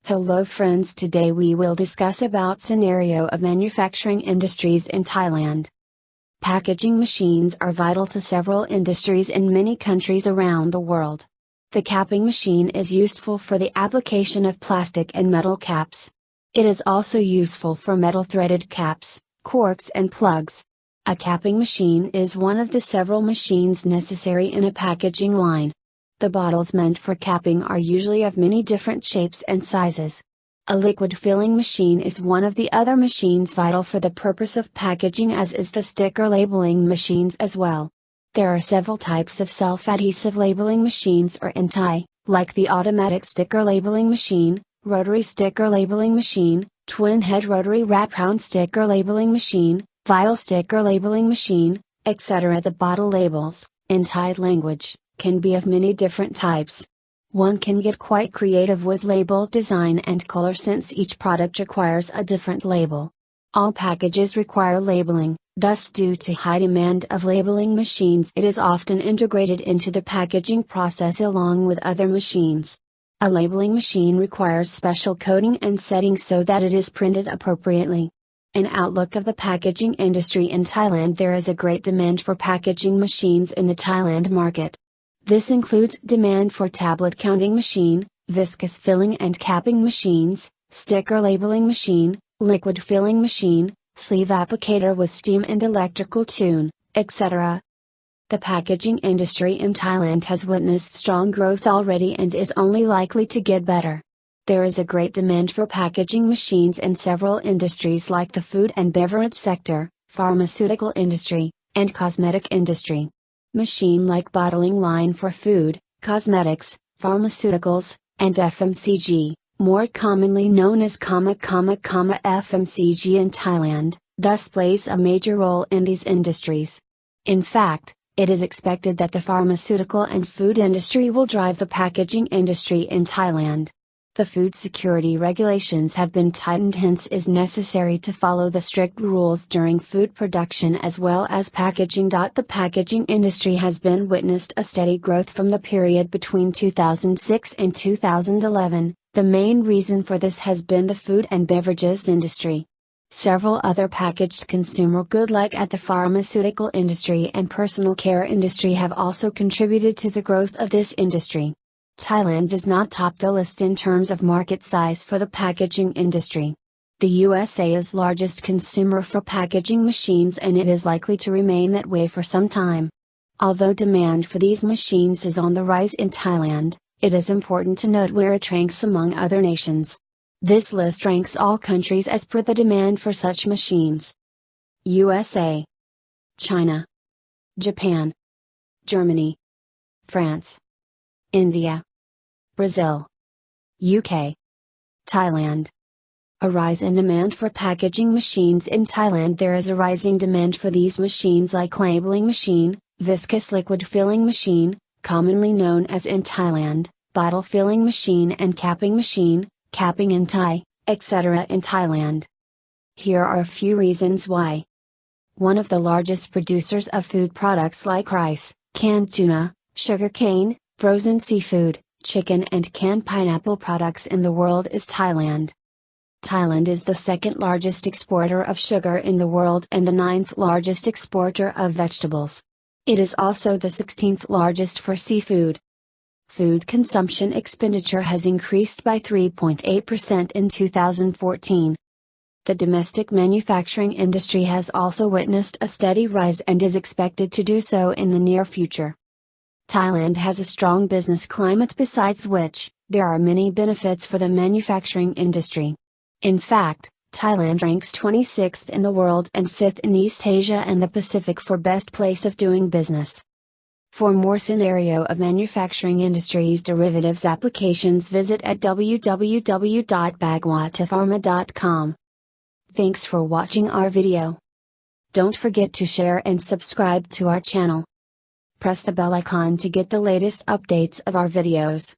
Hello friends, today we will discuss about scenario of manufacturing industries in Thailand. Packaging machines are vital to several industries in many countries around the world. The capping machine is useful for the application of plastic and metal caps. It is also useful for metal threaded caps, corks and plugs. A capping machine is one of the several machines necessary in a packaging line. The bottles meant for capping are usually of many different shapes and sizes. A liquid filling machine is one of the other machines vital for the purpose of packaging, as is the sticker labeling machines as well. There are several types of self-adhesive labeling machines or in Thai, like the automatic sticker labeling machine, rotary sticker labeling machine, twin-head rotary wraparound sticker labeling machine, vial sticker labeling machine, etc. The bottle labels, in Thai language, can be of many different types. One can get quite creative with label design and color, since each product requires a different label. All packages require labeling, thus due to high demand of labeling machines it is often integrated into the packaging process along with other machines. A labeling machine requires special coating and setting so that it is printed appropriately. An outlook of the packaging industry in Thailand. There is a great demand for packaging machines in the Thailand market. This includes demand for tablet counting machine, viscous filling and capping machines, sticker labeling machine, liquid filling machine, sleeve applicator with steam and electrical tune, etc. The packaging industry in Thailand has witnessed strong growth already and is only likely to get better. There is a great demand for packaging machines in several industries like the food and beverage sector, pharmaceutical industry, and cosmetic industry. Machine like bottling line for food, cosmetics, pharmaceuticals, and FMCG, more commonly known as FMCG in Thailand, thus plays a major role in these industries. In fact, it is expected that the pharmaceutical and food industry will drive the packaging industry in Thailand. The food security regulations have been tightened, hence it is necessary to follow the strict rules during food production as well as packaging. The packaging industry has been witnessed a steady growth from the period between 2006 and 2011, the main reason for this has been the food and beverages industry. Several other packaged consumer good like at the pharmaceutical industry and personal care industry have also contributed to the growth of this industry. Thailand does not top the list in terms of market size for the packaging industry. The USA is largest consumer for packaging machines and it is likely to remain that way for some time. Although demand for these machines is on the rise in Thailand, it is important to note where it ranks among other nations. This list ranks all countries as per the demand for such machines. USA, China, Japan, Germany, France, India, Brazil, UK, Thailand. A rise in demand for packaging machines in Thailand. There is a rising demand for these machines like labeling machine, viscous liquid filling machine, commonly known as in Thailand, bottle filling machine and capping machine, capping in Thai, etc. in Thailand. Here are a few reasons why. One of the largest producers of food products like rice, canned tuna, sugarcane, frozen seafood, chicken and canned pineapple products in the world is Thailand. Thailand is the second largest exporter of sugar in the world and the 9th largest exporter of vegetables. It is also the 16th largest for seafood. Food consumption expenditure has increased by 3.8% in 2014. The domestic manufacturing industry has also witnessed a steady rise and is expected to do so in the near future. Thailand has a strong business climate, besides which, there are many benefits for the manufacturing industry. In fact, Thailand ranks 26th in the world and 5th in East Asia and the Pacific for best place of doing business. For more scenario of manufacturing industries derivatives applications, visit at www.bagwatapharma.com. Thanks for watching our video. Don't forget to share and subscribe to our channel. Press the bell icon to get the latest updates of our videos.